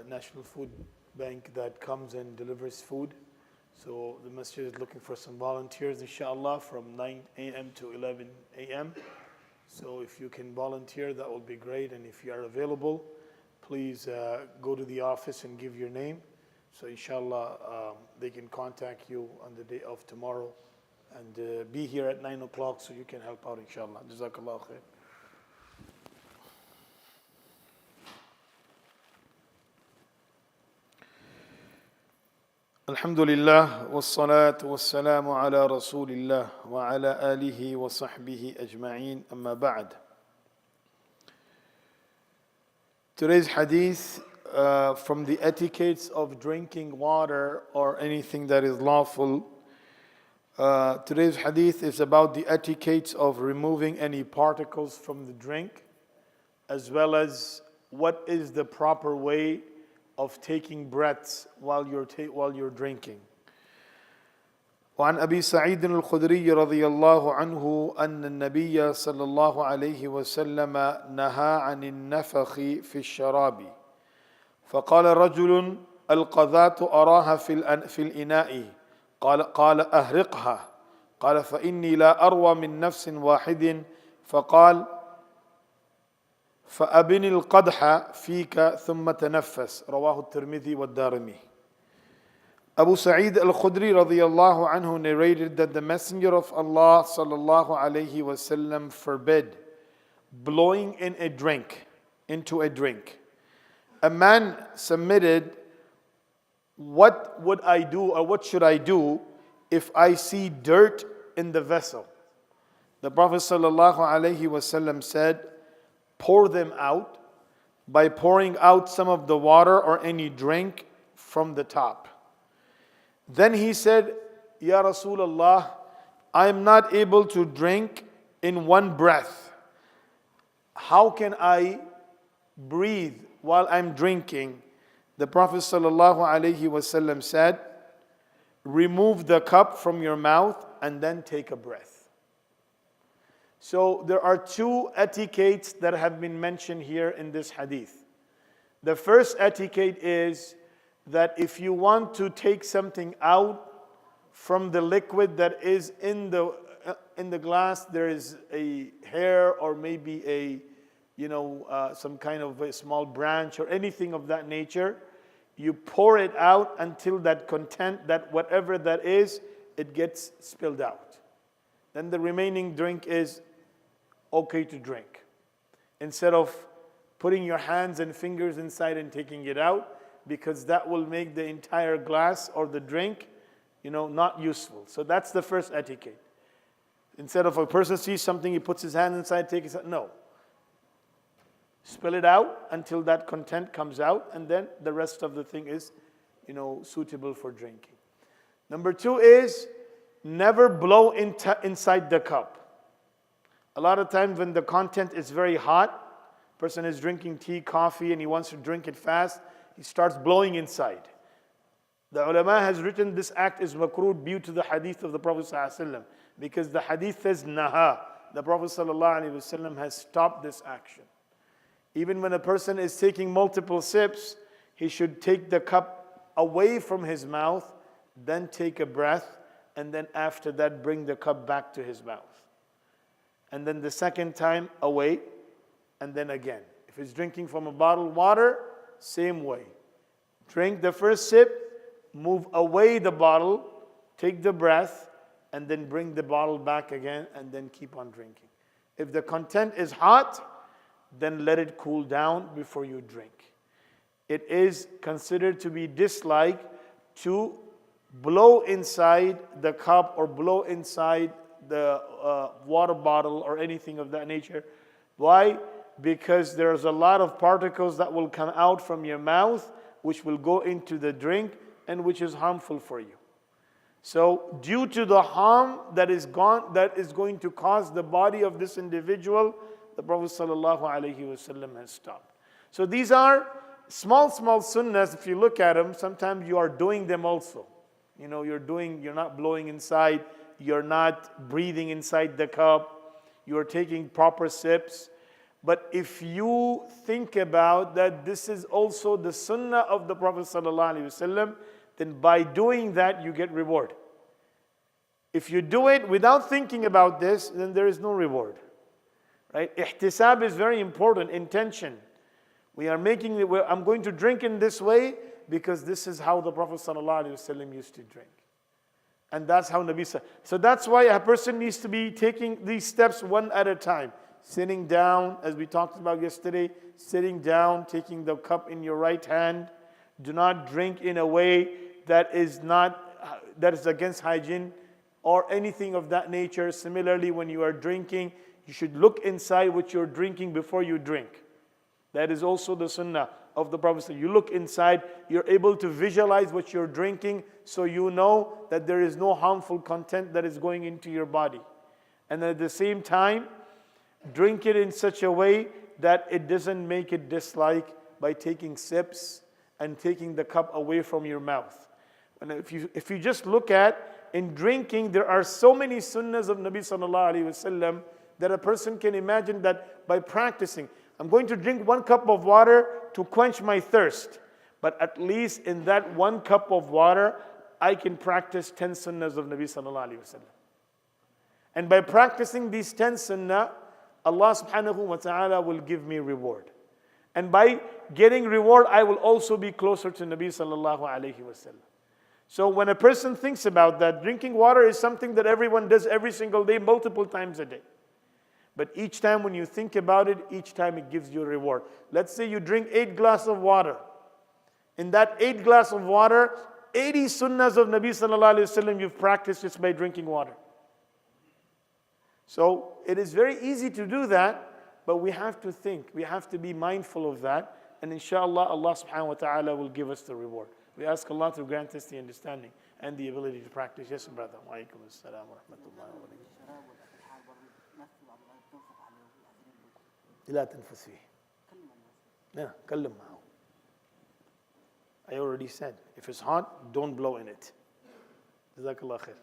National Food Bank that comes and delivers food. So the masjid is looking for some volunteers, inshallah, from 9 a.m. to 11 a.m. So if you can volunteer, that would be great. And if you are available, please go to the office and give your name. So inshallah, they can contact you on the day of tomorrow. And be here at 9 o'clock so you can help out, inshallah. Jazakallah khair. Alhamdulillah, wassalatu wassalamu ala rasulillah wa ala alihi wa sahbihi ajma'in, amma ba'd. Today's hadith from the etiquettes of drinking water or anything that is lawful. Today's hadith is about the etiquettes of removing any particles from the drink, as well as what is the proper way of taking breaths while you're drinking. وعن أبي سعيد الخدري رضي الله عنه أن النبي صلى الله عليه وسلم نهى عن النفخ في الشراب فقال رجل القذاة أراها في الإناء قال أهرقها قال فإني لا أروى من نفس واحد فقال فأبن القدح فيك ثم تنفس رواه الترمذي والدارمي. Abu Sa'id al-Khudri radiyallahu anhu narrated that the Messenger of Allah sallallahu alayhi wasallam forbid blowing into a drink. A man submitted, what would I do or what should I do if I see dirt in the vessel? The Prophet sallallahu alayhi wasallam said, pour them out by pouring out some of the water or any drink from the top. Then he said, Ya Rasulullah, I am not able to drink in one breath. How can I breathe while I'm drinking? The Prophet ﷺ said, remove the cup from your mouth and then take a breath. So there are two etiquettes that have been mentioned here in this hadith. The first etiquette is that if you want to take something out from the liquid that is in the glass, there is a hair or maybe some kind of a small branch or anything of that nature, you pour it out until that content, that whatever that is, it gets spilled out. Then the remaining drink is okay to drink. Instead of putting your hands and fingers inside and taking it out, because that will make the entire glass or the drink, not useful. So that's the first etiquette. Instead of a person sees something, he puts his hand inside, takes it. No. Spill it out until that content comes out, and then the rest of the thing is, suitable for drinking. Number two is never blow inside the cup. A lot of times when the content is very hot, person is drinking tea, coffee, and he wants to drink it fast, he starts blowing inside. The ulama has written this act is makruh due to the hadith of the Prophet ﷺ, because the hadith says naha. The Prophet ﷺ has stopped this action. Even when a person is taking multiple sips, he should take the cup away from his mouth, then take a breath, and then after that bring the cup back to his mouth. And then the second time away, and then again. If he's drinking from a bottled water, same way. Drink the first sip, move away the bottle, take the breath, and then bring the bottle back again, and then keep on drinking. If the content is hot, then let it cool down before you drink. It is considered to be disliked to blow inside the cup or blow inside the water bottle or anything of that nature. Why? Because there's a lot of particles that will come out from your mouth, which will go into the drink and which is harmful for you. So due to the harm that is going to cause the body of this individual, the Prophet ﷺ has stopped. So these are small sunnahs. If you look at them, sometimes you are doing them also. You're not blowing inside, you're not breathing inside the cup, you're taking proper sips. But if you think about that this is also the sunnah of the Prophet ﷺ, then by doing that you get reward. If you do it without thinking about this, then there is no reward. Right? Ihtisab is very important, intention. We are making it, I'm going to drink in this way because this is how the Prophet ﷺ used to drink. And that's how Nabi said. So that's why a person needs to be taking these steps one at a time. Sitting down, as we talked about yesterday, sitting down, taking the cup in your right hand. Do not drink in a way that is against hygiene or anything of that nature. Similarly, when you are drinking, you should look inside what you're drinking before you drink. That is also the sunnah of the Prophet. You look inside, you're able to visualize what you're drinking, so you know that there is no harmful content that is going into your body. And at the same time, drink it in such a way that it doesn't make it dislike by taking sips and taking the cup away from your mouth. And if you just look at in drinking, there are so many sunnahs of Nabi sallallahu alaihi wasallam that a person can imagine that by practicing. I'm going to drink 1 cup of water to quench my thirst. But at least in that 1 cup of water, I can practice 10 sunnahs of Nabi sallallahu alaihi wasallam. And by practicing these 10 sunnah, Allah subhanahu wa ta'ala will give me reward. And by getting reward, I will also be closer to Nabi sallallahu alaihi wasallam. So when a person thinks about that, drinking water is something that everyone does every single day, multiple times a day. But each time when you think about it, each time it gives you a reward. Let's say you drink 8 glasses of water. In that 8 glasses of water, 80 sunnahs of Nabi sallallahu alaihi wasallam you've practiced just by drinking water. So it is very easy to do that, but we have to think, we have to be mindful of that, and inshallah Allah subhanahu wa ta'ala will give us the reward. We ask Allah to grant us the understanding and the ability to practice. Yes, brother. Wa alaikum assalam wa rahmatullahi wa barakatuh. لا تنفس فيه. No, كلم معه. I already said, if it's hot, don't blow in it. جزاك الله خير.